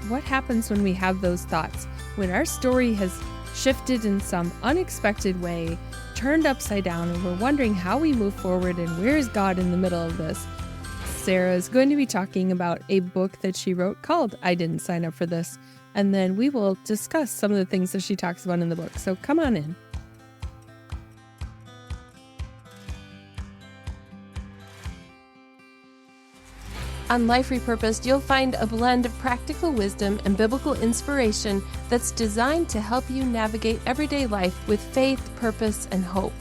what happens when we have those thoughts, when our story has shifted in some unexpected way, turned upside down, and we're wondering how we move forward and where is God in the middle of this. Sarah is going to be talking about a book that she wrote called I Didn't Sign Up for This, and then we will discuss some of the things that she talks about in the book. So come on in. On Life Repurposed, you'll find a blend of practical wisdom and biblical inspiration that's designed to help you navigate everyday life with faith, purpose, and hope.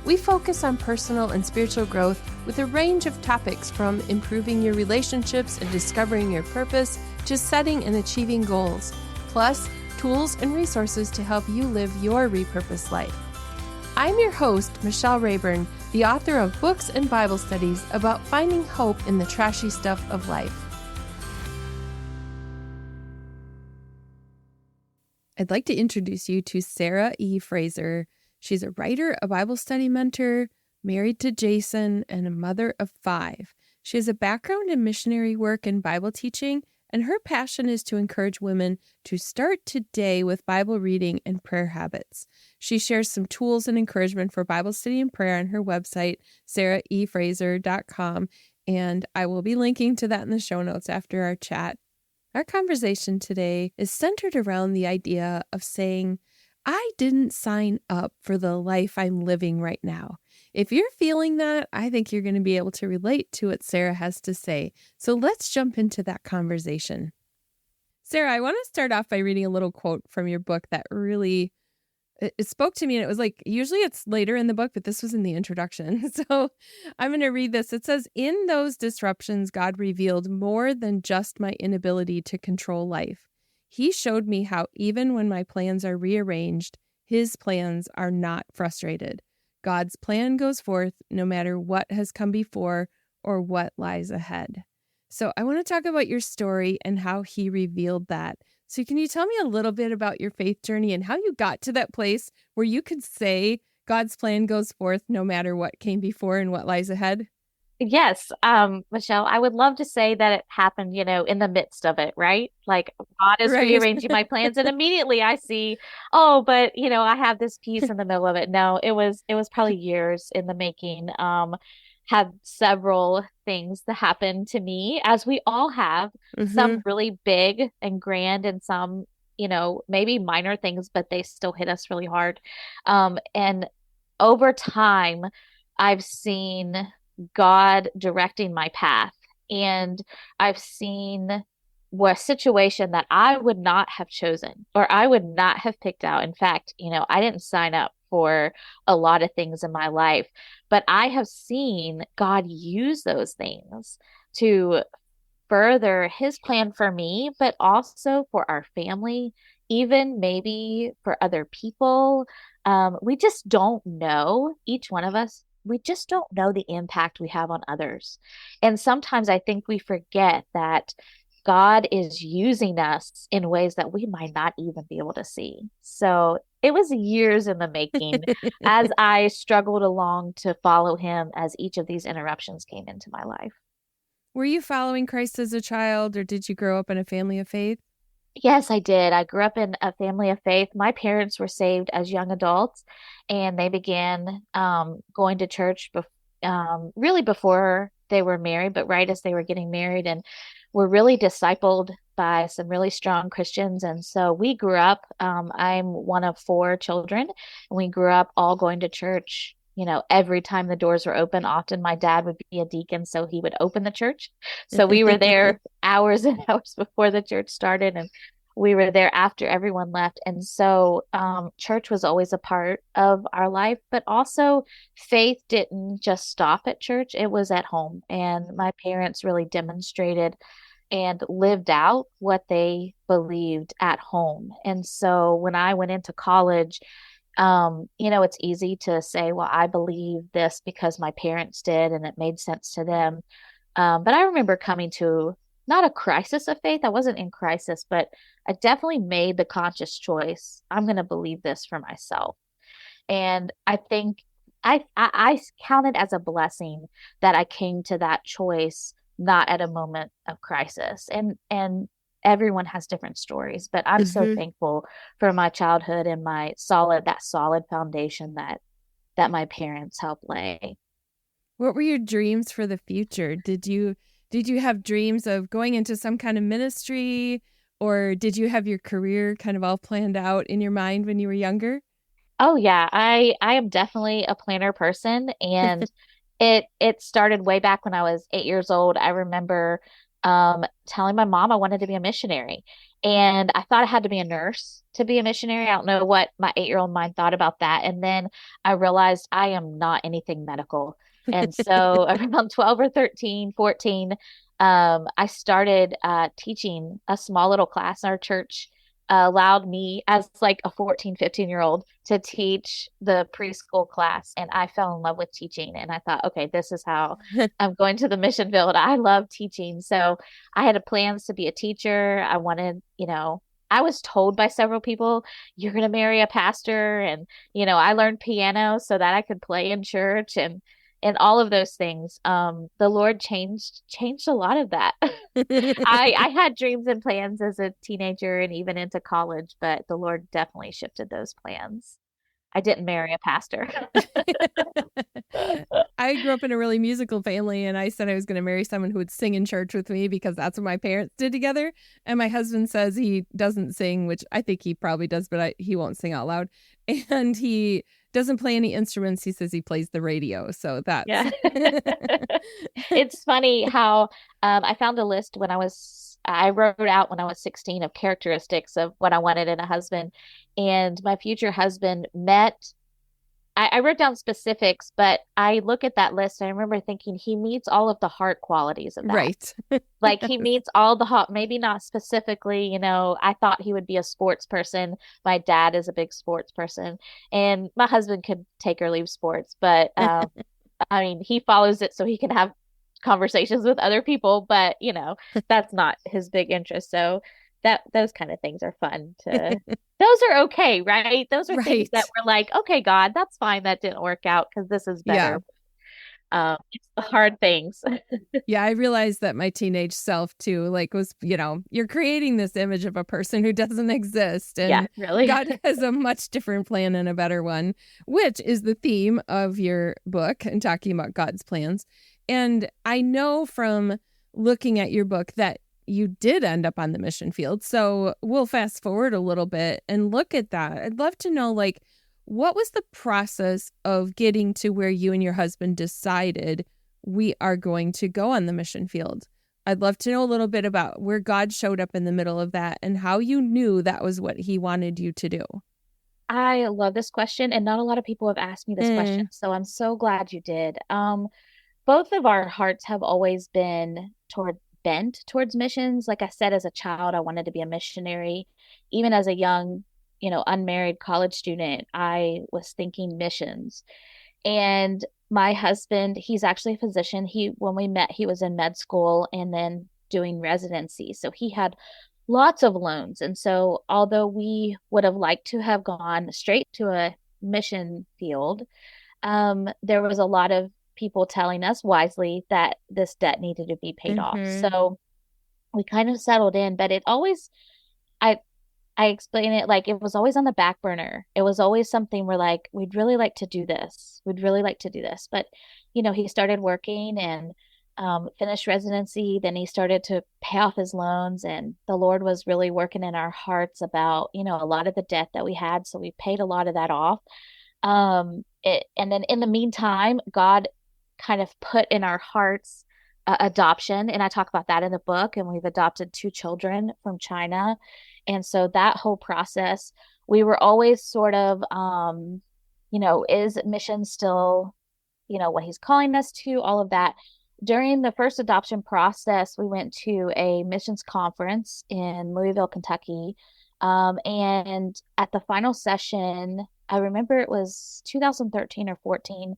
We focus on personal and spiritual growth with a range of topics from improving your relationships and discovering your purpose to setting and achieving goals, plus tools and resources to help you live your repurposed life. I'm your host, Michelle Rayburn, the author of books and Bible studies about finding hope in the trashy stuff of life. I'd like to introduce you to Sarah E. Frazer. She's a writer, a Bible study mentor, married to Jason, and a mother of 5. She has a background in missionary work and Bible teaching, and her passion is to encourage women to start today with Bible reading and prayer habits. She shares some tools and encouragement for Bible study and prayer on her website, sarahefrazer.com, and I will be linking to that in the show notes after our chat. Our conversation today is centered around the idea of saying, I didn't sign up for the life I'm living right now. If you're feeling that, I think you're going to be able to relate to what Sarah has to say. So let's jump into that conversation. Sarah, I want to start off by reading a little quote from your book that really, it spoke to me. And it was like, usually it's later in the book, but this was in the introduction. So I'm going to read this. It says, in those disruptions, God revealed more than just my inability to control life. He showed me how even when my plans are rearranged, his plans are not frustrated. God's plan goes forth no matter what has come before or what lies ahead. So I want to talk about your story and how he revealed that. So can you tell me a little bit about your faith journey and how you got to that place where you could say God's plan goes forth no matter what came before and what lies ahead? Yes, Michelle, I would love to say that it happened, in the midst of it, right? Like God is Right. rearranging my plans and immediately I see, oh, but I have this piece in the middle of it. No, it was probably years in the making. Had several things that happened to me, as we all have, some Mm-hmm. really big and grand and some, maybe minor things, but they still hit us really hard. And over time, I've seen God directing my path. And I've seen a situation that I would not have chosen or I would not have picked out. In fact, I didn't sign up for a lot of things in my life, but I have seen God use those things to further his plan for me, but also for our family, even maybe for other people. We just don't know, each one of us, we just don't know the impact we have on others. And sometimes I think we forget that God is using us in ways that we might not even be able to see. So it was years in the making as I struggled along to follow him as each of these interruptions came into my life. Were you following Christ as a child, or did you grow up in a family of faith? Yes, I did. I grew up in a family of faith. My parents were saved as young adults, and they began going to church really before they were married, but right as they were getting married, and were really discipled by some really strong Christians. And so we grew up. I'm one of 4 children, and we grew up all going to church. Every time the doors were open, often my dad would be a deacon, so he would open the church. So we were there hours and hours before the church started, and we were there after everyone left. And so church was always a part of our life, but also faith didn't just stop at church, it was at home. And my parents really demonstrated and lived out what they believed at home. And so when I went into college, it's easy to say, well, I believe this because my parents did and it made sense to them. But I remember coming to not a crisis of faith. I wasn't in crisis, but I definitely made the conscious choice. I'm going to believe this for myself. And I think I count it as a blessing that I came to that choice, not at a moment of crisis. And everyone has different stories, but I'm so Mhm. thankful for my childhood and that solid foundation that my parents helped lay. What were your dreams for the future? Did you have dreams of going into some kind of ministry, or did you have your career kind of all planned out in your mind when you were younger? Oh yeah, I am definitely a planner person, and it started way back when I was 8 years old. I remember telling my mom I wanted to be a missionary, and I thought I had to be a nurse to be a missionary. I don't know what my 8 year old mind thought about that, and then I realized I am not anything medical. And so around 12 or 13, 14, I started teaching a small little class in our church, allowed me as like a 14, 15-year-old to teach the preschool class. And I fell in love with teaching. And I thought, okay, this is how I'm going to the mission field. I love teaching. So I had plans to be a teacher. I wanted, I was told by several people, you're going to marry a pastor. And, I learned piano so that I could play in church and all of those things. The Lord changed a lot of that. I had dreams and plans as a teenager and even into college, but the Lord definitely shifted those plans. I didn't marry a pastor. I grew up in a really musical family, and I said I was going to marry someone who would sing in church with me because that's what my parents did together. And my husband says he doesn't sing, which I think he probably does, but he won't sing out loud. And he doesn't play any instruments. He says he plays the radio. So that's. Yeah. It's funny how I found a list I wrote out when I was 16 of characteristics of what I wanted in a husband. And my future husband I wrote down specifics, but I look at that list and I remember thinking he meets all of the heart qualities of that. Right. Like he meets all the hot, maybe not specifically, I thought he would be a sports person. My dad is a big sports person, and my husband could take or leave sports, but I mean, he follows it so he can have conversations with other people, but that's not his big interest. So those kind of things are fun to those are okay, right? Those are things that Right. we're like, okay, God, that's fine. That didn't work out because this is Yeah. better. It's the hard things. Yeah, I realized that my teenage self too, like, was, you're creating this image of a person who doesn't exist. Yeah, And really. God has a much different plan and a better one, which is the theme of your book and talking about God's plans. And I know from looking at your book that you did end up on the mission field. So we'll fast forward a little bit and look at that. I'd love to know, like, what was the process of getting to where you and your husband decided we are going to go on the mission field? I'd love to know a little bit about where God showed up in the middle of that and how you knew that was what he wanted you to do. I love this question, and not a lot of people have asked me this question, Mm, so I'm so glad you did. Both of our hearts have always bent towards missions. Like I said, as a child, I wanted to be a missionary. Even as a young, unmarried college student, I was thinking missions. And my husband, he's actually a physician. When we met, he was in med school and then doing residency. So he had lots of loans. And so, although we would have liked to have gone straight to a mission field, there was a lot of people telling us wisely that this debt needed to be paid off. mm-hmm. So we kind of settled in, but I, I explain it like it was always on the back burner. It was always something we're like, we'd really like to do this. We'd really like to do this. But, he started working and finished residency. Then he started to pay off his loans. And the Lord was really working in our hearts about, a lot of the debt that we had. So we paid a lot of that off. And then in the meantime, God kind of put in our hearts adoption. And I talk about that in the book. And we've adopted two children from China. And so that whole process, we were always sort of, is mission still, what he's calling us to, all of that. During the first adoption process, we went to a missions conference in Louisville, Kentucky. And at the final session, I remember it was 2013 or 14,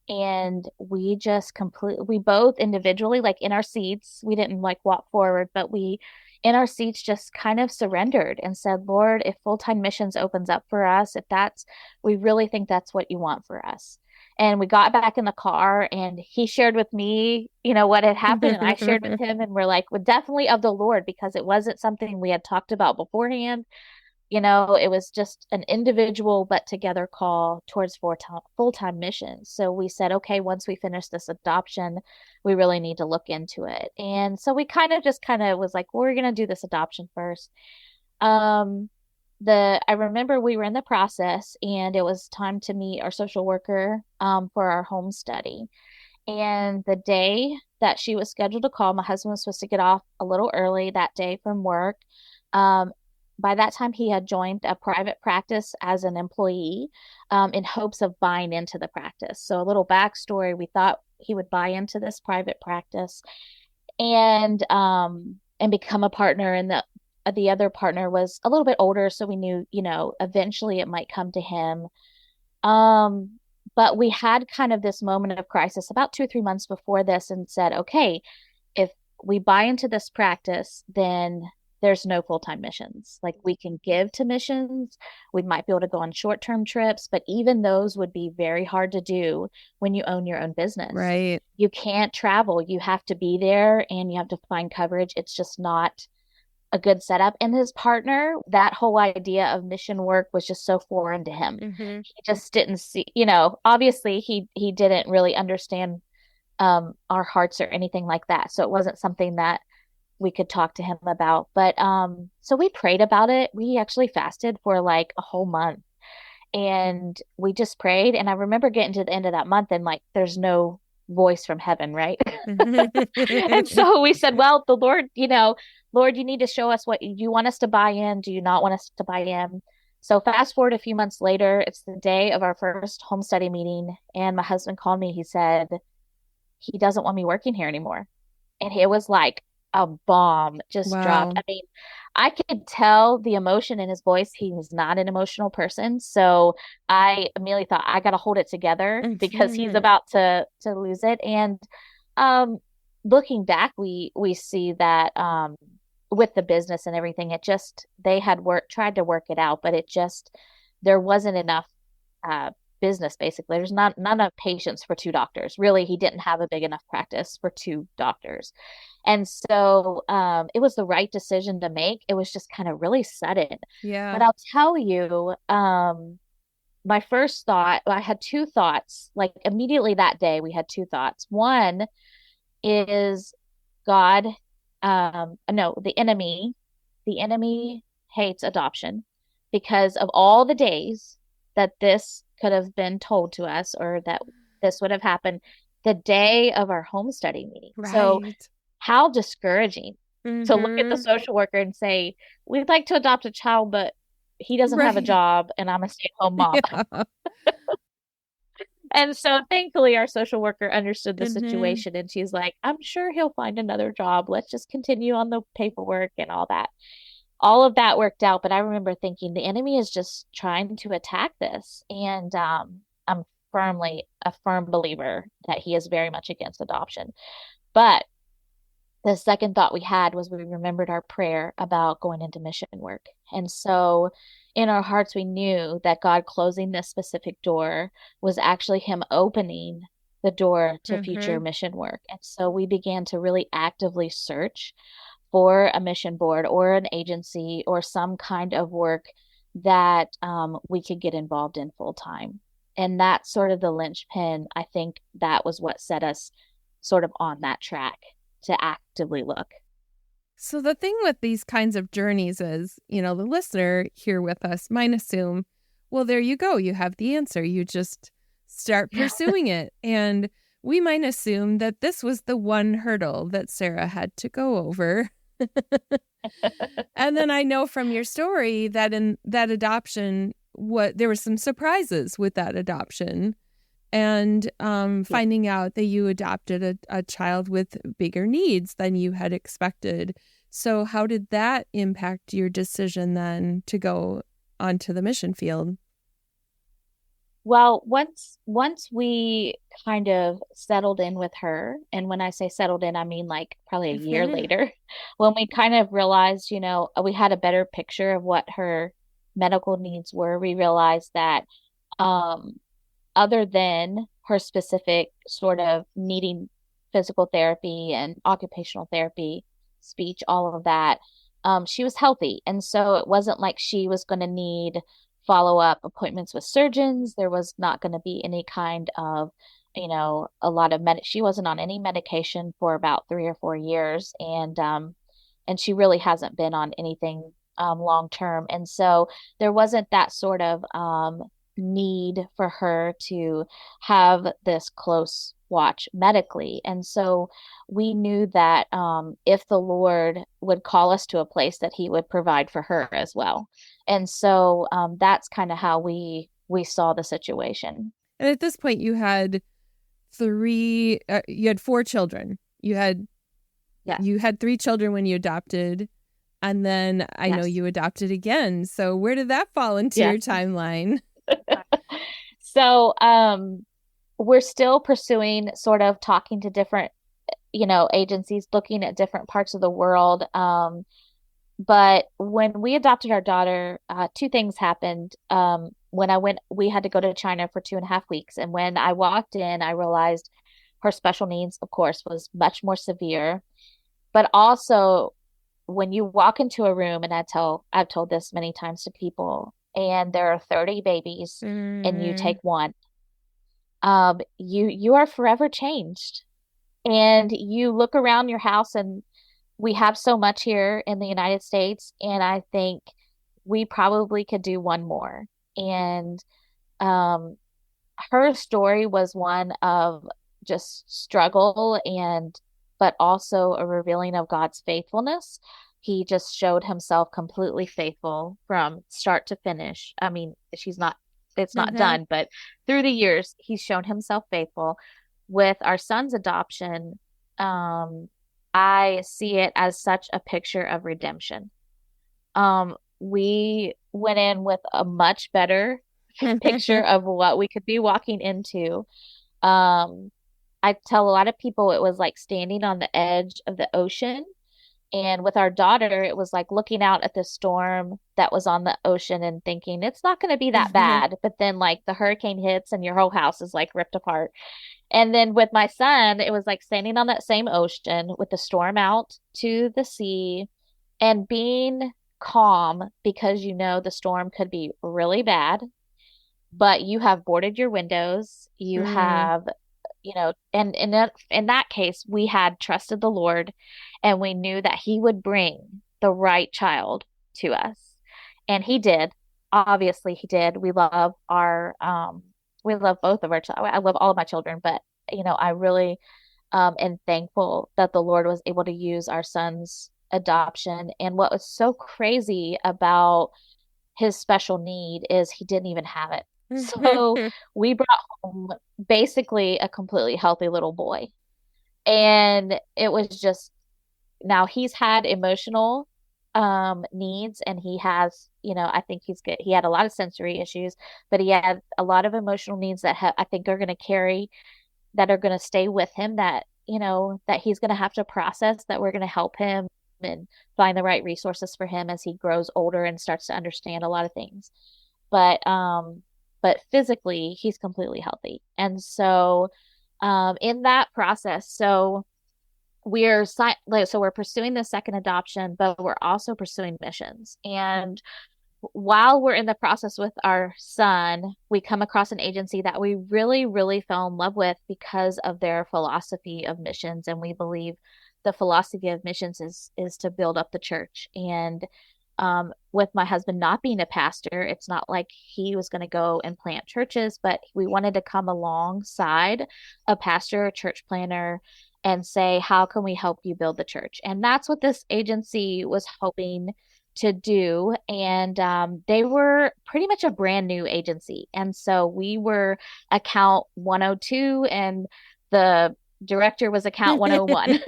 and we both individually, like in our seats, we didn't like walk forward, but we in our seats just kind of surrendered and said, Lord, if full-time missions opens up for us, we really think that's what you want for us. And we got back in the car and he shared with me, what had happened. And I shared with him, and we're like, well, definitely of the Lord, because it wasn't something we had talked about beforehand. It was just an individual but together call towards full-time missions. So we said, okay, once we finish this adoption, we really need to look into it. And so we kind of was like, well, we're going to do this adoption first. Um, I remember we were in the process and it was time to meet our social worker for our home study. And the day that she was scheduled to call, my husband was supposed to get off a little early that day from work. Um, by that time, he had joined a private practice as an employee in hopes of buying into the practice. So, a little backstory, we thought he would buy into this private practice and become a partner. And the other partner was a little bit older, so we knew, eventually it might come to him. Um, but we had kind of this moment of crisis about 2 or 3 months before this and said, okay, if we buy into this practice, then there's no full-time missions. Like, we can give to missions, we might be able to go on short-term trips, but even those would be very hard to do when you own your own business. Right. You can't travel, you have to be there and you have to find coverage. It's just not a good setup. And his partner, that whole idea of mission work was just so foreign to him. Mm-hmm. He just didn't see, obviously he didn't really understand our hearts or anything like that. So it wasn't something that we could talk to him about. But so we prayed about it. We actually fasted for like a whole month and we just prayed. And I remember getting to the end of that month and like there's no voice from heaven, right? And so we said, well, the Lord, Lord, you need to show us what you want us to buy in. Do you not want us to buy in? So fast forward a few months later, it's the day of our first home study meeting. And my husband called me. He said, he doesn't want me working here anymore. And it was like a bomb just dropped. Wow. I mean, I could tell the emotion in his voice. He was not an emotional person. So I immediately thought, I got to hold it together because he's Mhm. about to lose it. And um, looking back, we see that with the business and everything, they had tried to work it out, but there wasn't enough uh, business. Basically, there's not enough patients for two doctors. Really, he didn't have a big enough practice for two doctors. And so it was the right decision to make. It was just kind of really sudden. Yeah. But I'll tell you, my first thought, I had two thoughts. Like immediately that day, we had two thoughts. One is God, no, the enemy hates adoption because of all the days that this could have been told to us or that this would have happened the day of our home study meeting. So Right. how discouraging to look at the Mm-hmm. social worker and say, we'd like to adopt a child, but he doesn't have a Right. job and I'm a stay-at-home mom. Yeah. And so thankfully our social worker understood the Mm-hmm. situation and she's like, I'm sure he'll find another job. Let's just continue on the paperwork and all that. All of that worked out, but I remember thinking the enemy is just trying to attack this. And I'm firmly a firm believer that he is very much against adoption. But the second thought we had was we remembered our prayer about going into mission work. And so in our hearts, we knew that God closing this specific door was actually Him opening the door to future Mm-hmm. mission work. And so we began to really actively search for a mission board or an agency or some kind of work that we could get involved in full time. And that's sort of the linchpin. I think that was what set us sort of on that track to actively look. So the thing with these kinds of journeys is, the listener here with us might assume, well, there you go. You have the answer. You just start Yeah. pursuing it. And we might assume that this was the one hurdle that Sarah had to go over. And then I know from your story that in that adoption, there were some surprises with that adoption. And Yeah. finding out that you adopted a child with bigger needs than you had expected. So how did that impact your decision then to go onto the mission field? Well, once we kind of settled in with her, and when I say settled in, I mean like probably a year later, when we kind of realized, we had a better picture of what her medical needs were, we realized that um other than her specific sort of needing physical therapy and occupational therapy, speech, all of that, she was healthy. And so it wasn't like she was going to need follow-up appointments with surgeons. There was not going to be any kind of, a lot of she wasn't on any medication for about 3 or 4 years. And she really hasn't been on anything long term. And so there wasn't that sort of need for her to have this close watch medically. And so we knew that if the Lord would call us to a place, that He would provide for her as well. And so that's kind of how we saw the situation. And at this point, you had you had 4 children. Yes. You had 3 children when you adopted, and then I know you adopted again. So where did that fall into your timeline? So we're still pursuing, sort of talking to different, agencies, looking at different parts of the world. But when we adopted our daughter, 2 things happened. When we had to go to China for 2.5 weeks. And when I walked in, I realized her special needs, of course, was much more severe. But also, when you walk into a room, and I've told this many times to people, and there are 30 babies and you take one, you are forever changed. And you look around your house, and we have so much here in the United States, and I think we probably could do one more. And um, her story was one of just struggle, but also a revealing of God's faithfulness. He just showed himself completely faithful from start to finish. I mean, it's not done, but through the years, he's shown himself faithful. With our son's adoption, I see it as such a picture of redemption. We went in with a much better picture of what we could be walking into. I tell a lot of people it was like standing on the edge of the ocean. And with our daughter, it was like looking out at the storm that was on the ocean and thinking it's not going to be that bad. But then, like, the hurricane hits and your whole house is like ripped apart. And then with my son, it was like standing on that same ocean with the storm out to the sea and being calm, because the storm could be really bad, but you have boarded your windows. You have, and in that case, we had trusted the Lord, and we knew that He would bring the right child to us. And He did. Obviously, He did. We love both of our children. I love all of my children, but I really am thankful that the Lord was able to use our son's adoption. And what was so crazy about his special need is he didn't even have it. So we brought home basically a completely healthy little boy. And it was just, now he's had emotional needs, and he has, I think he's good. He had a lot of sensory issues, but he had a lot of emotional needs that I think are going to stay with him, that, that he's going to have to process, that we're going to help him and find the right resources for him as he grows older and starts to understand a lot of things. But physically, he's completely healthy. And so in that process, so we're pursuing the second adoption, but we're also pursuing missions. And while we're in the process with our son, we come across an agency that we really, really fell in love with because of their philosophy of missions. And we believe the philosophy of missions is to build up the church. And with my husband not being a pastor, it's not like he was going to go and plant churches, but we wanted to come alongside a pastor, a church planner, and say, how can we help you build the church? And that's what this agency was hoping to do. And they were pretty much a brand new agency. And so we were account 102 and the director was account 101.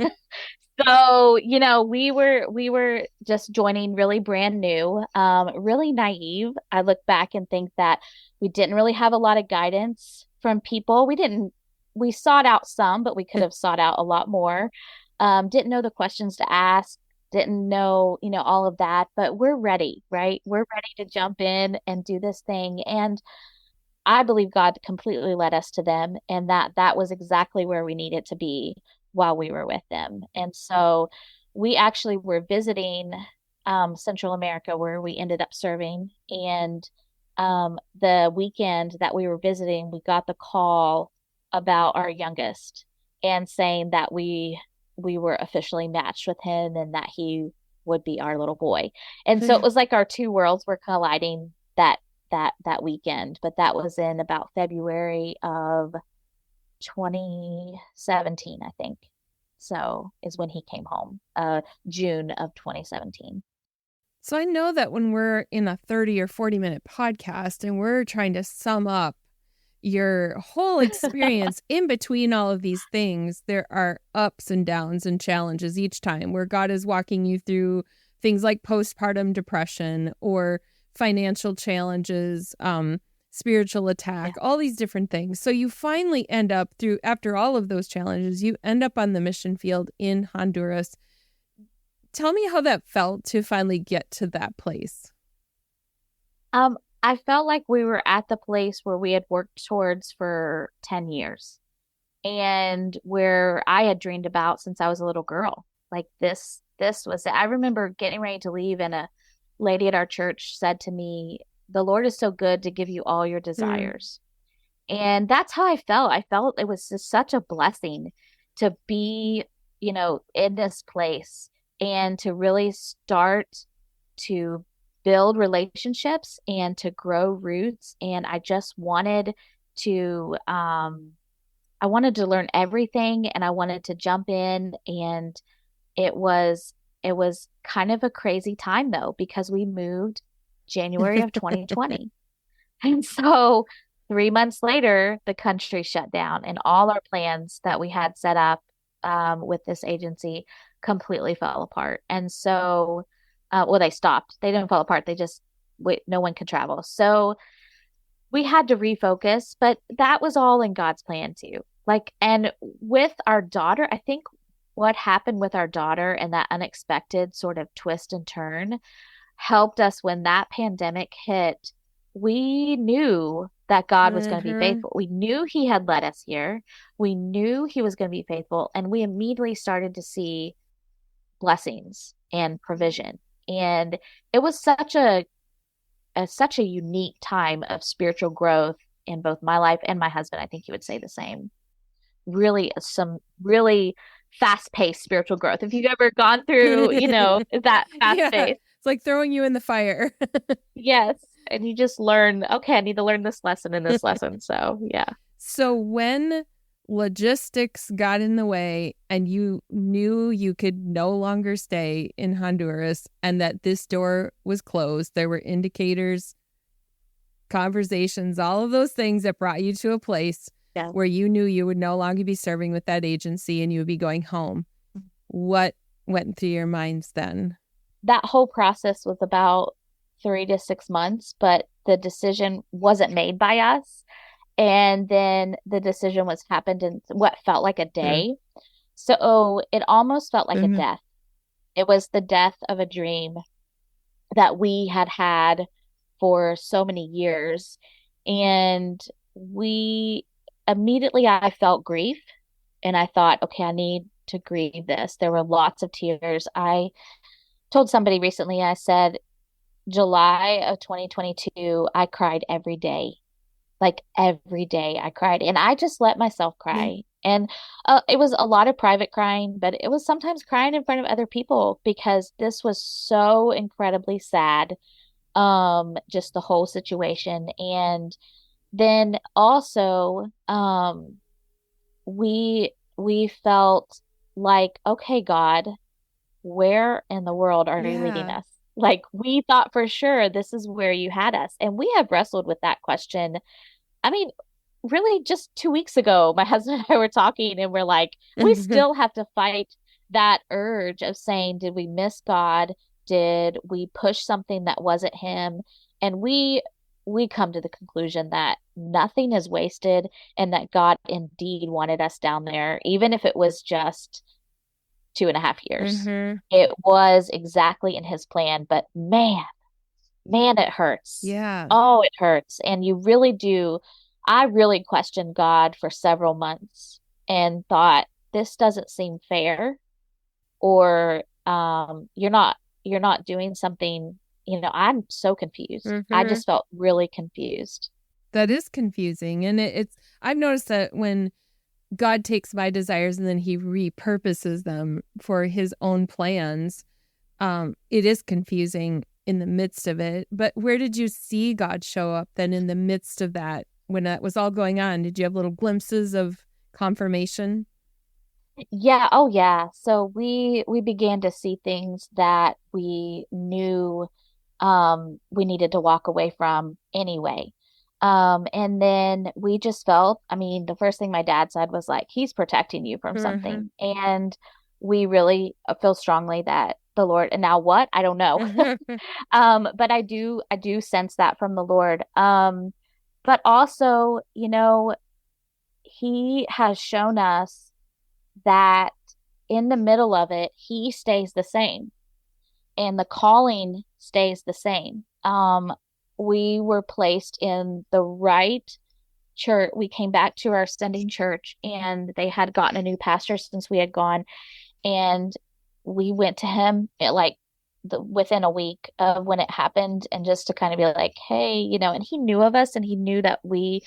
So, we were just joining really brand new, really naive. I look back and think that we didn't really have a lot of guidance from people. We sought out some, but we could have sought out a lot more. Didn't know the questions to ask, didn't know, all of that, but we're ready, right? We're ready to jump in and do this thing. And I believe God completely led us to them, and that was exactly where we needed to be while we were with them. And so we actually were visiting Central America where we ended up serving. And the weekend that we were visiting, we got the call about our youngest and saying that we were officially matched with him and that he would be our little boy. And so it was like our two worlds were colliding that weekend, but that was in about February of 2017, I think. So is when he came home, June of 2017. So I know that when we're in a 30 or 40-minute podcast and we're trying to sum up your whole experience in between all of these things, there are ups and downs and challenges each time where God is walking you through things like postpartum depression or financial challenges, spiritual attack, all these different things. So you finally end up after all of those challenges, you end up on the mission field in Honduras. Tell me how that felt to finally get to that place. I felt like we were at the place where we had worked towards for 10 years and where I had dreamed about since I was a little girl. Like this was it. I remember getting ready to leave and a lady at our church said to me, "The Lord is so good to give you all your desires." And that's how I felt. I felt it was just such a blessing to be, in this place and to really start to build relationships and to grow roots. And I just wanted to, I wanted to learn everything and I wanted to jump in. And it was, it was kind of a crazy time though, because we moved January of 2020. And so 3 months later, the country shut down and all our plans that we had set up with this agency completely fell apart. And so, well, they stopped. They didn't fall apart. They just, no one could travel. So we had to refocus, but that was all in God's plan too. Like, and with our daughter, I think what happened with our daughter and that unexpected sort of twist and turn helped us when that pandemic hit. We knew that God was going to be faithful. We knew He had led us here. We knew He was going to be faithful. And we immediately started to see blessings and provision. And it was such a unique time of spiritual growth in both my life and my husband. I think he would say the same. Really, some really fast-paced spiritual growth. If you've ever gone through, that fast pace. It's like throwing you in the fire. Yes. And you just learn, okay, I need to learn this lesson in this lesson. So, yeah. So when logistics got in the way and you knew you could no longer stay in Honduras and that this door was closed, there were indicators, conversations, all of those things that brought you to a place where you knew you would no longer be serving with that agency and you would be going home. What went through your minds then? That whole process was about 3 to 6 months, but the decision wasn't made by us. And then the decision was happened in what felt like a day. So it almost felt like a death. It was the death of a dream that we had had for so many years. And I felt grief and I thought, okay, I need to grieve this. There were lots of tears. I told somebody recently, I said, July of 2022, I cried every day. Like every day I cried and I just let myself cry. And it was a lot of private crying, but it was sometimes crying in front of other people because this was so incredibly sad. Just the whole situation. And then also, we felt like, okay, God, where in the world are you leading us? Like we thought for sure this is where you had us. And we have wrestled with that question. I mean, really just 2 weeks ago, my husband and I were talking and we're like, we still have to fight that urge of saying, did we miss God? Did we push something that wasn't Him? And we come to the conclusion that nothing is wasted and that God indeed wanted us down there, even if it was just 2.5 years. It was exactly in His plan. But man, man, it hurts. Yeah. Oh, it hurts. And you really do. I really questioned God for several months and thought, this doesn't seem fair, or you're not doing something, I'm so confused. I Hmm. just felt really confused. That is confusing. And I've noticed that when God takes my desires and then he repurposes them for his own plans, it is confusing in the midst of it. But where did you see God show up then in the midst of that when that was all going on? Did you have little glimpses of confirmation? Yeah, oh yeah. So we began to see things that we knew we needed to walk away from anyway. And then we just felt, I mean, the first thing my dad said was like, he's protecting you from Hmm. something. And we really feel strongly that the Lord, and now what? I don't know. But I do sense that from the Lord. But also, he has shown us that in the middle of it, he stays the same and the calling stays the same. We were placed in the right church. We came back to our sending church and they had gotten a new pastor since we had gone. And we went to him within a week of when it happened, and just to kind of be like, hey, and he knew of us and he knew that we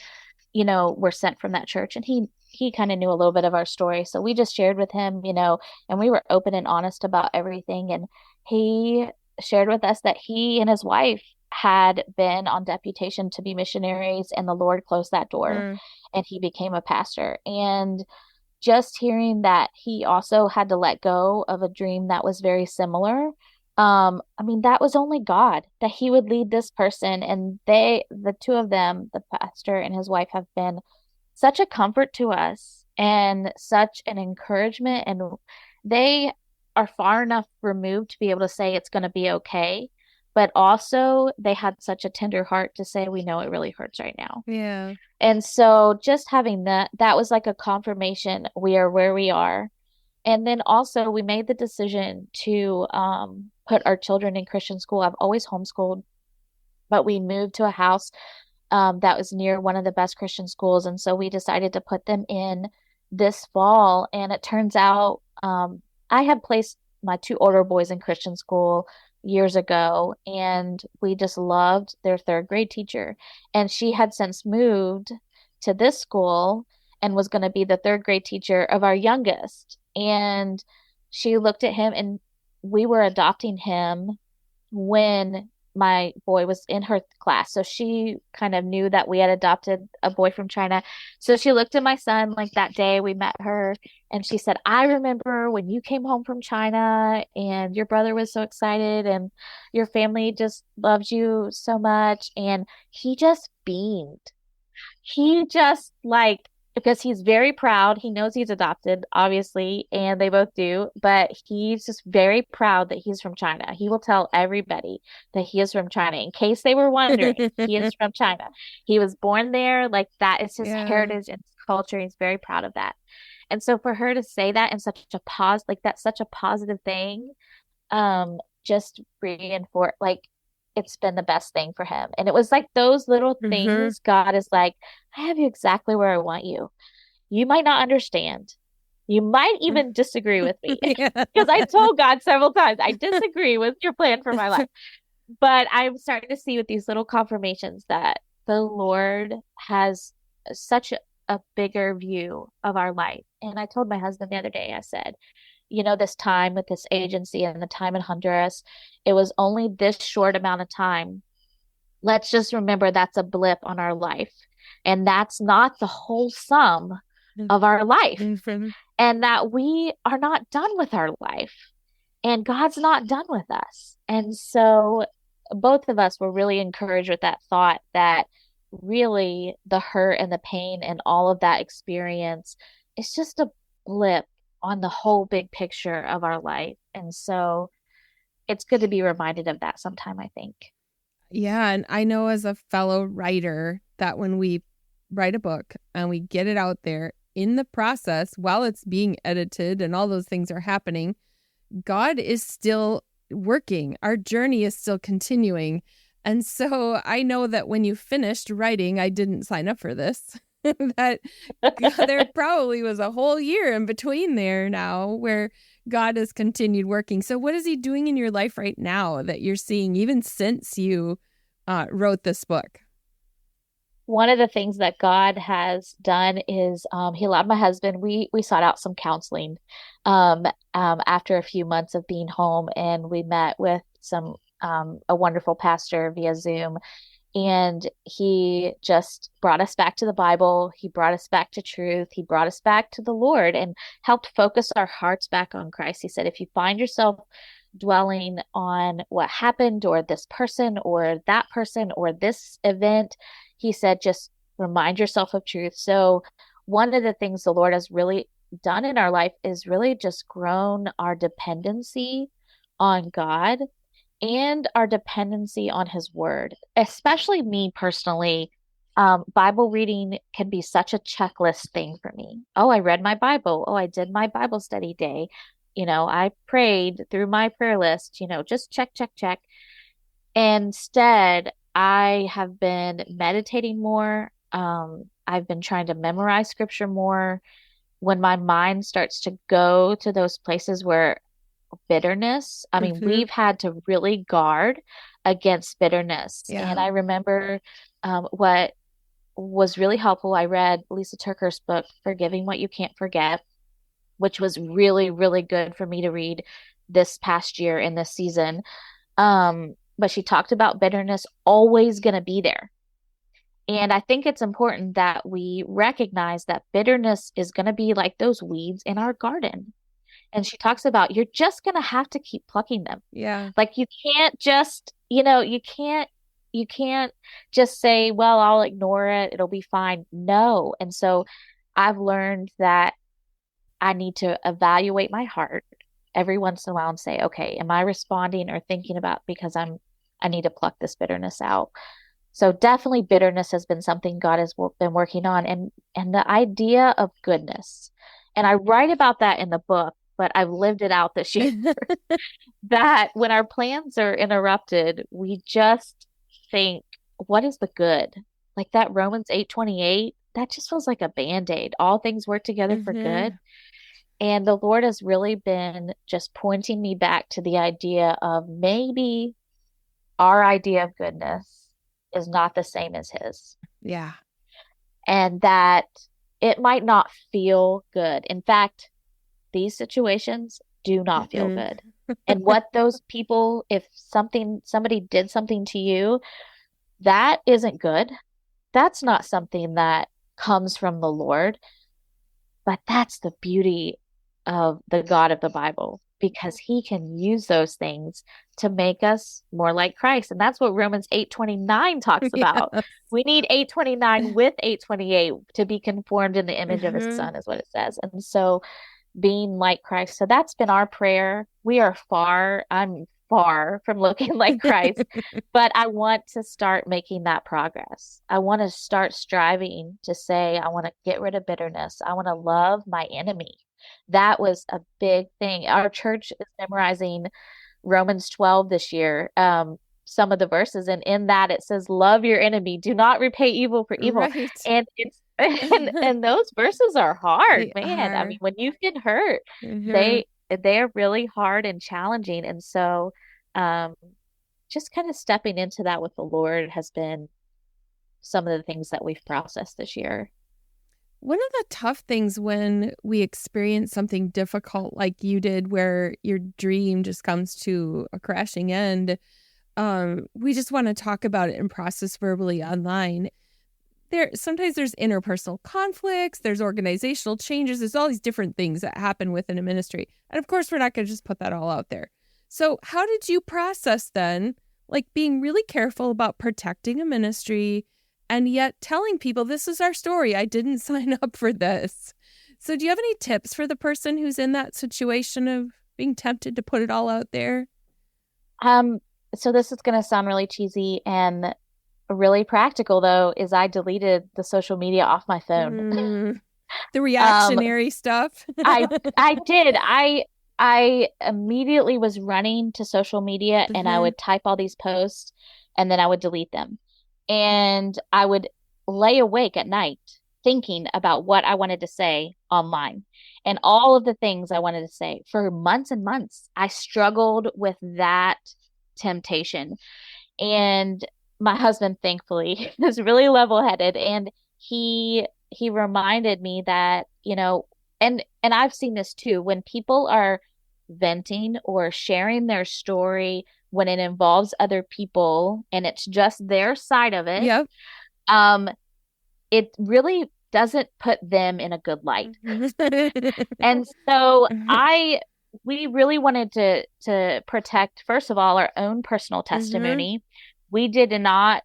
were sent from that church, and he kind of knew a little bit of our story. So we just shared with him, and we were open and honest about everything. And he shared with us that he and his wife had been on deputation to be missionaries, and the Lord closed that door Mm. and he became a pastor. And just hearing that he also had to let go of a dream that was very similar. I mean, that was only God that he would lead this person. And the two of them, the pastor and his wife, have been such a comfort to us and such an encouragement. And they are far enough removed to be able to say it's going to be okay. But also, they had such a tender heart to say, we know it really hurts right now. Yeah. And so just having that was like a confirmation we are where we are. And then also we made the decision to put our children in Christian school. I've always homeschooled, but we moved to a house that was near one of the best Christian schools. And so we decided to put them in this fall. And it turns out I had placed my two older boys in Christian school years ago, and we just loved their third grade teacher. And she had since moved to this school and was going to be the third grade teacher of our youngest. And she looked at him, and we were adopting him when my boy was in her class. So she kind of knew that we had adopted a boy from China. So she looked at my son like that day we met her, and she said, I remember when you came home from China and your brother was so excited and your family just loved you so much. And he just beamed. He just because he's very proud. He knows he's adopted, obviously, and they both do, but he's just very proud that he's from China. He will tell everybody that he is from China. In case they were wondering, he is from China. He was born there. Like, that is his Yeah. heritage and his culture. He's very proud of that. And so for her to say that in such a like that's such a positive thing, just reinforce it's been the best thing for him. And it was like those little Hmm. things. God is like, I have you exactly where I want you. You might not understand. You might even disagree with me. Yeah. Because I told God several times, I disagree with your plan for my life. But I'm starting to see with these little confirmations that the Lord has such a bigger view of our life. And I told my husband the other day, I said, this time with this agency and the time in Honduras, it was only this short amount of time. Let's just remember that's a blip on our life. And that's not the whole sum of our life. Mhm. And that we are not done with our life. And God's not done with us. And so both of us were really encouraged with that thought that really the hurt and the pain and all of that experience is just a blip on the whole big picture of our life. And so it's good to be reminded of that sometime, I think. Yeah. And I know as a fellow writer that when we write a book and we get it out there in the process, while it's being edited and all those things are happening, God is still working. Our journey is still continuing. And so I know that when you finished writing, I didn't sign up for this, that there probably was a whole year in between there now where God has continued working. So what is he doing in your life right now that you're seeing even since you wrote this book? One of the things that God has done is he allowed my husband, we sought out some counseling after a few months of being home, and we met with a wonderful pastor via Zoom. And he just brought us back to the Bible. He brought us back to truth. He brought us back to the Lord and helped focus our hearts back on Christ. He said, if you find yourself dwelling on what happened or this person or that person or this event, he said, just remind yourself of truth. So one of the things the Lord has really done in our life is really just grown our dependency on God and our dependency on his word, especially me personally. Bible reading can be such a checklist thing for me. Oh, I read my Bible. Oh, I did my Bible study day. I prayed through my prayer list, just check, check, check. Instead, I have been meditating more. I've been trying to memorize scripture more. When my mind starts to go to those places where bitterness, I mean, Mm-hmm. we've had to really guard against bitterness. Yeah. And I remember what was really helpful. I read Lisa Turker's book, Forgiving What You Can't Forget, which was really, really good for me to read this past year in this season. But she talked about bitterness always going to be there. And I think it's important that we recognize that bitterness is going to be like those weeds in our garden. And she talks about you're just going to have to keep plucking them. Yeah. Like you can't just, you can't just say, well, I'll ignore it. It'll be fine. No. And so I've learned that I need to evaluate my heart every once in a while and say, okay, am I responding or thinking about because I need to pluck this bitterness out. So definitely bitterness has been something God has been working on, and the idea of goodness. And I write about that in the book, but I've lived it out this year that when our plans are interrupted, we just think, what is the good? Like that Romans 8:28, that just feels like a band-aid. All things work together for Mm-hmm. good. And the Lord has really been just pointing me back to the idea of maybe our idea of goodness is not the same as his, Yeah. and that it might not feel good. In fact, these situations do not feel Mm-mm. good. And what those people, if somebody did something to you, that isn't good. That's not something that comes from the Lord. But that's the beauty of the God of the Bible, because he can use those things to make us more like Christ. And that's what Romans 8:29 talks about. Yeah. We need 8:29 with 8:28 to be conformed in the image of his Mm-hmm. son, is what it says. And so being like Christ. So that's been our prayer. I'm far from looking like Christ, but I want to start making that progress. I want to start striving to say, I want to get rid of bitterness. I want to love my enemy. That was a big thing. Our church is memorizing Romans 12 this year. Some of the verses, and in that it says, love your enemy, do not repay evil for evil. Right. And it's and those verses are hard, They man. I mean, are. when you've been hurt, Mm-hmm. they are really hard and challenging. And so um just kind of stepping into that with the Lord has been some of the things that we've processed this year. One of the tough things when we experience something difficult like you did, where your dream just comes to a crashing end, we just want to talk about it and process verbally online. Sometimes there's interpersonal conflicts, there's organizational changes, there's all these different things that happen within a ministry. And of course, we're not going to just put that all out there. So how did you process then, like being really careful about protecting a ministry and yet telling people this is our story? I didn't sign up for this. So do you have any tips for the person who's in that situation of being tempted to put it all out there? Um, so this is going to sound really cheesy and really practical though, is I deleted the social media off my phone. Mm, the Um, reactionary stuff. I did. I immediately was running to social media and I Mhm. would type all these posts. and then I would delete them. And I would lay awake at night thinking about what I wanted to say online and all of the things I wanted to say for months and months. I struggled with that temptation. And my husband, thankfully, is really level-headed, and he reminded me that, and I've seen this too, when people are venting or sharing their story when it involves other people and it's just their side of it, Yep. um, it really doesn't put them in a good light. And so we really wanted to protect, first of all, our own personal Mhm. testimony. We did not,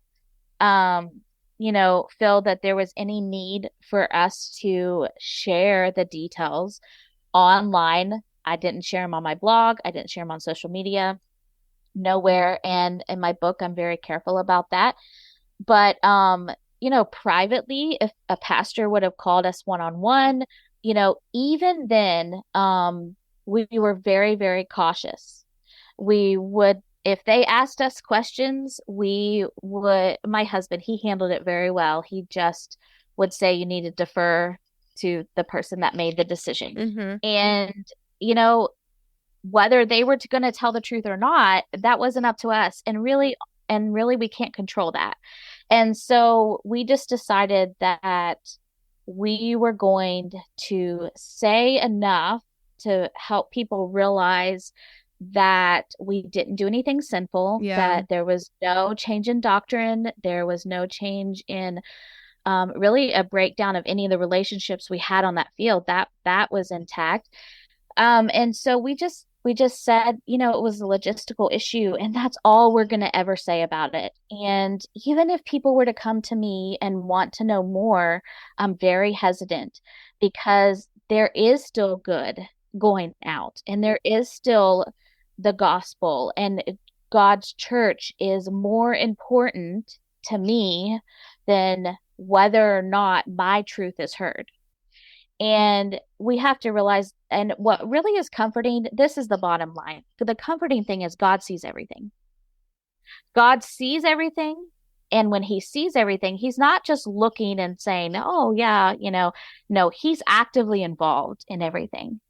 feel that there was any need for us to share the details online. I didn't share them on my blog. I didn't share them on social media, nowhere. And in my book, I'm very careful about that. But privately, if a pastor would have called us one-on-one, even then, we were very, very cautious. We would, if they asked us questions, my husband, he handled it very well. He just would say you need to defer to the person that made the decision. Mhm. And, you know, whether they were going to tell the truth or not, that wasn't up to us. And really, we can't control that. And so we just decided that we were going to say enough to help people realize that we didn't do anything sinful, Yeah. that there was no change in doctrine, there was no change in really a breakdown of any of the relationships we had on that field. That was intact. And so we just said, it was a logistical issue, and that's all we're going to ever say about it. And even if people were to come to me and want to know more, I'm very hesitant because there is still good going out, and there is still the gospel, and God's church is more important to me than whether or not my truth is heard. And we have to realize, and what really is comforting, this is the bottom line. The comforting thing is God sees everything. God sees everything. And when he sees everything, he's not just looking and saying, oh, yeah, no, he's actively involved in everything.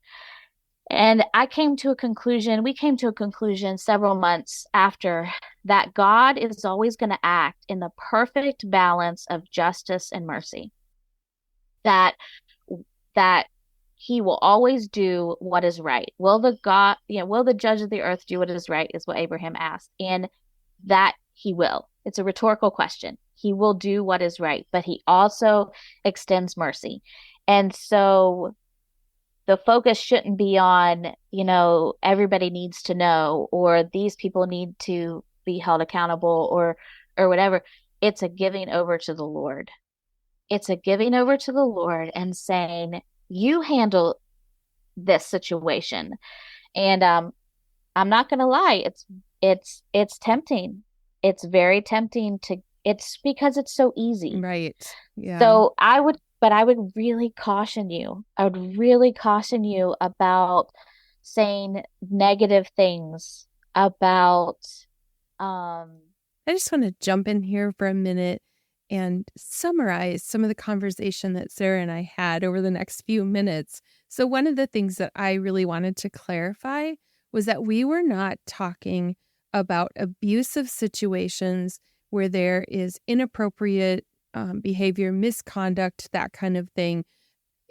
And we came to a conclusion several months after that God is always going to act in the perfect balance of justice and mercy. That that he will always do what is right. Will the judge of the earth do what is right, is what Abraham asked. And that he will. It's a rhetorical question. He will do what is right, but he also extends mercy. And so the focus shouldn't be on, everybody needs to know, or these people need to be held accountable, or whatever. It's a giving over to the Lord. It's a giving over to the Lord and saying, you handle this situation. And I'm not going to lie, it's tempting. It's very tempting it's because it's so easy. Right. Yeah. But I would really caution you. I would really caution you about saying negative things about um I just want to jump in here for a minute and summarize some of the conversation that Sarah and I had over the next few minutes. So, one of the things that I really wanted to clarify was that we were not talking about abusive situations where there is inappropriate behavior, misconduct, that kind of thing.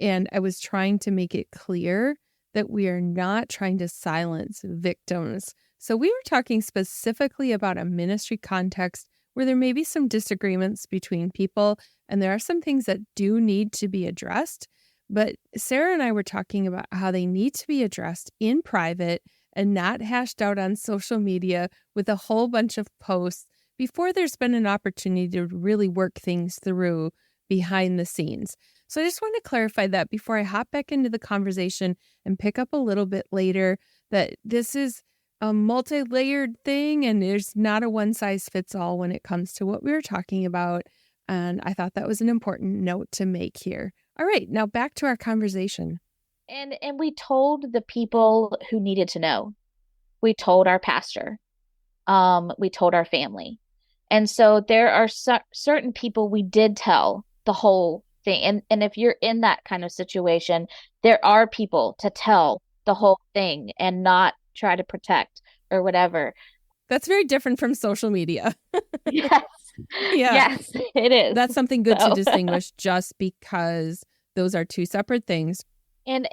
And I was trying to make it clear that we are not trying to silence victims. So we were talking specifically about a ministry context where there may be some disagreements between people, and there are some things that do need to be addressed. But Sarah and I were talking about how they need to be addressed in private and not hashed out on social media with a whole bunch of posts before there's been an opportunity to really work things through behind the scenes. So I just want to clarify that before I hop back into the conversation and pick up a little bit later, that this is a multi-layered thing and there's not a one-size-fits-all when it comes to what we were talking about. And I thought that was an important note to make here. All right, now back to our conversation. and we told the people who needed to know. We told our pastor. We told our family. And so there are certain people we did tell the whole thing. And if you're in that kind of situation, there are people to tell the whole thing and not try to protect or whatever. That's very different from social media. Yes. Yeah. Yes, it is. That's something good to So, distinguish just because those are two separate things. and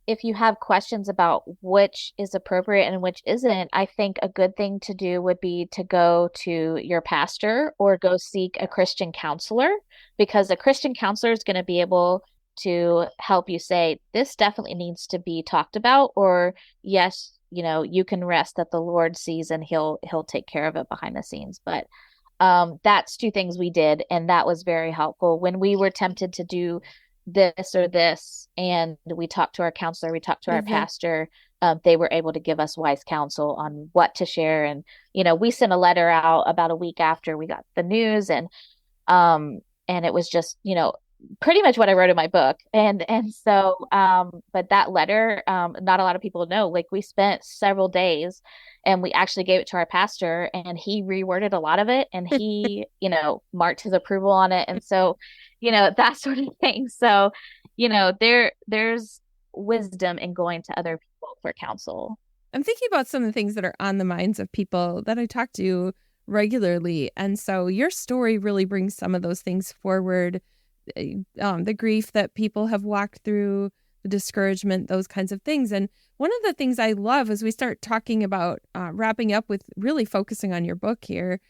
if you have questions about which is appropriate and which isn't, I think a good thing to do would be to go to your pastor or go seek a Christian counselor, because a Christian counselor is going to be able to help you say, this definitely needs to be talked about, or yes, you can rest that the Lord sees and he'll take care of it behind the scenes. But that's two things we did, and that was very helpful when we were tempted to do this or this, and we talked to our counselor, we talked to our pastor. They were able to give us wise counsel on what to share. And we sent a letter out about a week after we got the news, and it was just pretty much what I wrote in my book. And so but that letter, not a lot of people know, like, we spent several days and we actually gave it to our pastor, and he reworded a lot of it, and he marked his approval on it. And so that sort of thing. So there's wisdom in going to other people for counsel. I'm thinking about some of the things that are on the minds of people that I talk to regularly. And so your story really brings some of those things forward. The grief that people have walked through, the discouragement, those kinds of things. And one of the things I love as we start talking about wrapping up with really focusing on your book here,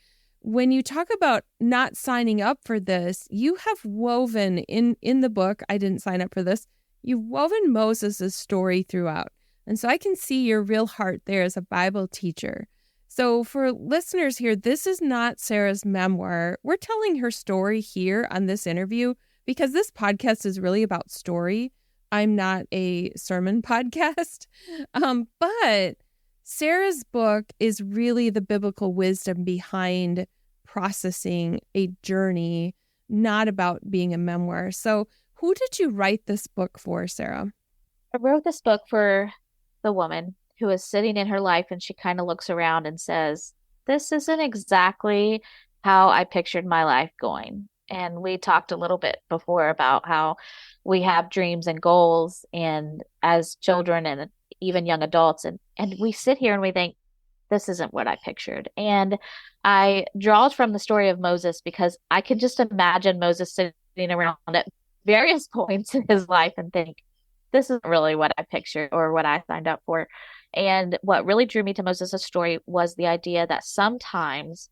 when you talk about not signing up for this, you have woven in the book, I didn't sign up for this, you've woven Moses' story throughout. And so I can see your real heart there as a Bible teacher. So for listeners here, this is not Sarah's memoir. We're telling her story here on this interview because this podcast is really about story. I'm not a sermon podcast. But Sarah's book is really the biblical wisdom behind processing a journey, not about being a memoir. So who did you write this book for, Sarah? I wrote this book for the woman who is sitting in her life, and she kind of looks around and says, this isn't exactly how I pictured my life going. And we talked a little bit before about how we have dreams and goals, and as children and even young adults, and we sit here and we think, this isn't what I pictured. And I draw from the story of Moses because I can just imagine Moses sitting around at various points in his life and think, this isn't really what I pictured or what I signed up for. And what really drew me to Moses' story was the idea that sometimes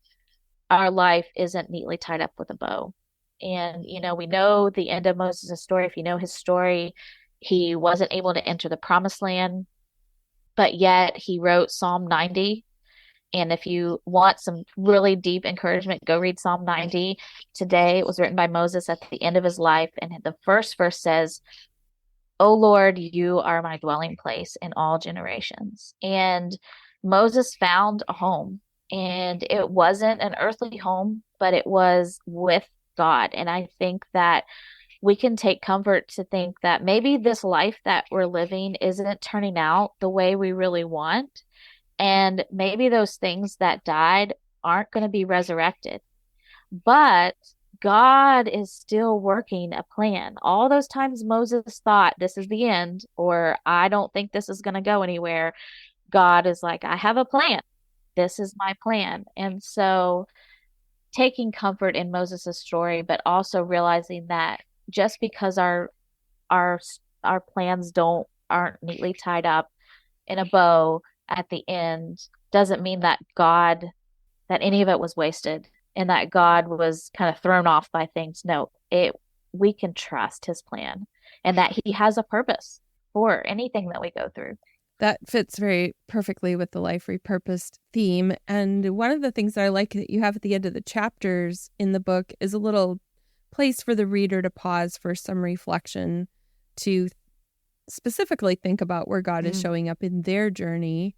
our life isn't neatly tied up with a bow. And, we know the end of Moses' story. If you know his story, he wasn't able to enter the promised land, but yet he wrote Psalm 90. And if you want some really deep encouragement, go read Psalm 90 today. It was written by Moses at the end of his life. And the first verse says, "O Lord, you are my dwelling place in all generations." And Moses found a home, and it wasn't an earthly home, but it was with God. And I think that we can take comfort to think that maybe this life that we're living isn't turning out the way we really want. And maybe those things that died aren't going to be resurrected. But God is still working a plan. All those times Moses thought this is the end, or I don't think this is going to go anywhere, God is like, I have a plan. This is my plan. And so taking comfort in Moses' story, but also realizing that just because our our plans aren't neatly tied up in a bow at the end doesn't mean that any of it was wasted and that God was kind of thrown off by things. No, we can trust his plan and that he has a purpose for anything that we go through. That fits very perfectly with the life repurposed theme. And one of the things that I like that you have at the end of the chapters in the book is a little place for the reader to pause for some reflection, to specifically think about where God is showing up in their journey.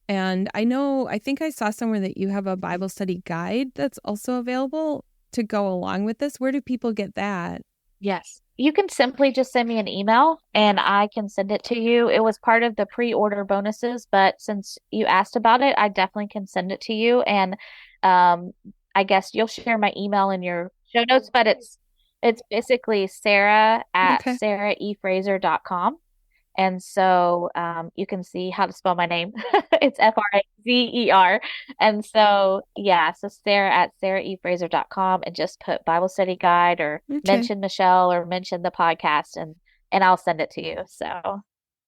And I think I saw somewhere that you have a Bible study guide that's also available to go along with this. Where do people get that? Yes. You can simply just send me an email and I can send it to you. It was part of the pre-order bonuses, but since you asked about it, I definitely can send it to you. And I guess you'll share my email in your show notes, but it's basically Sarah at Okay. sarahefrazer.com. And so you can see how to spell my name. It's Frazer. And so, yeah, so Sarah at sarahefrazer.com and just put Bible study guide or Okay. mention Michelle or mention the podcast and I'll send it to you. So,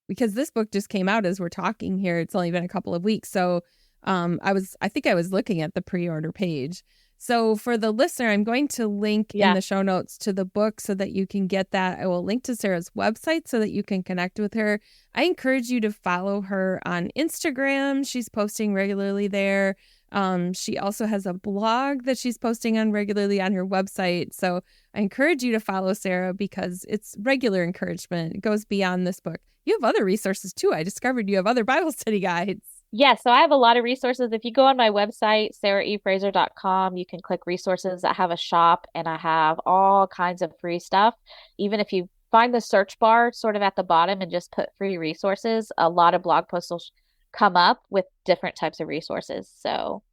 Because this book just came out as we're talking here. It's only been a couple of weeks. So I think I was looking at the pre-order page. So for the listener, I'm going to link in yeah. the show notes to the book so that you can get that. I will link to Sarah's website so that you can connect with her. I encourage you to follow her on Instagram. She's posting regularly there. She also has a blog that she's posting on regularly on her website. So I encourage you to follow Sarah because it's regular encouragement. It goes beyond this book. You have other resources too. I discovered you have other Bible study guides. Yeah, so I have a lot of resources. If you go on my website, sarahefrazer.com, you can click resources. I have a shop and I have all kinds of free stuff. Even if you find the search bar sort of at the bottom and just put free resources, a lot of blog posts will come up with different types of resources. So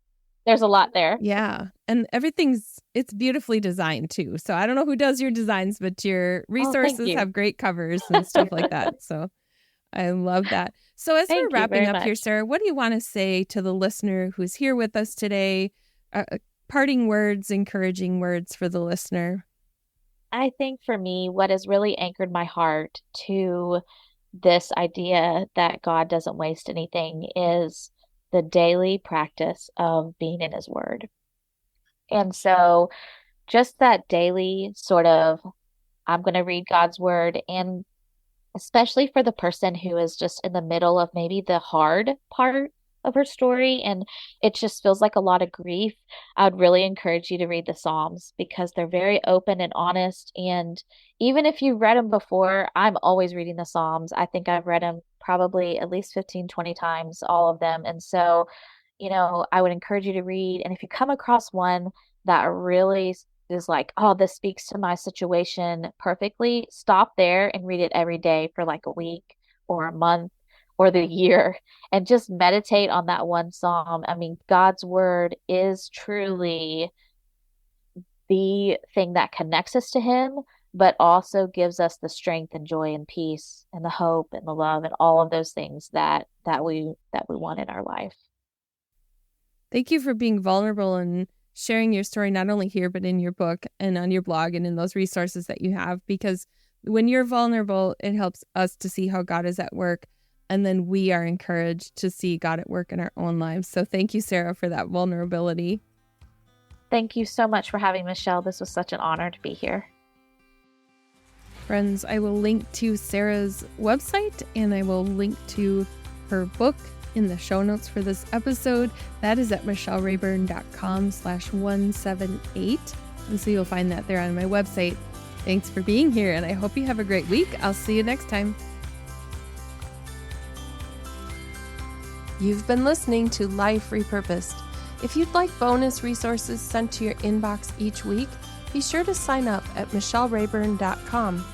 there's a lot there. Yeah. And it's beautifully designed too. So I don't know who does your designs, but your Oh, thank resources you. have great covers and stuff like that. So I love that. So as we're Thank you wrapping very up here, much. Sarah, what do you want to say to the listener who's here with us today? Parting words, encouraging words for the listener. I think for me, what has really anchored my heart to this idea that God doesn't waste anything is the daily practice of being in His Word. And so, just that daily sort of, I'm going to read God's Word, and especially for the person who is just in the middle of maybe the hard part of her story and it just feels like a lot of grief, I would really encourage you to read the Psalms because they're very open and honest. And even if you've read them before, I'm always reading the Psalms. I think I've read them probably at least 15, 20 times, all of them. And so, I would encourage you to read. And if you come across one that really is like, oh, this speaks to my situation perfectly, stop there and read it every day for like a week or a month or the year and just meditate on that one psalm. I mean, God's word is truly the thing that connects us to Him, but also gives us the strength and joy and peace and the hope and the love and all of those things that we want in our life. Thank you for being vulnerable and sharing your story, not only here, but in your book and on your blog and in those resources that you have, because when you're vulnerable, it helps us to see how God is at work. And then we are encouraged to see God at work in our own lives. So thank you, Sarah, for that vulnerability. Thank you so much for having me, Michelle. This was such an honor to be here. Friends, I will link to Sarah's website and I will link to her book in the show notes for this episode. That is at michellerayburn.com/178. And so you'll find that there on my website. Thanks for being here, and I hope you have a great week. I'll see you next time. You've been listening to Life Repurposed. If you'd like bonus resources sent to your inbox each week, be sure to sign up at michellerayburn.com.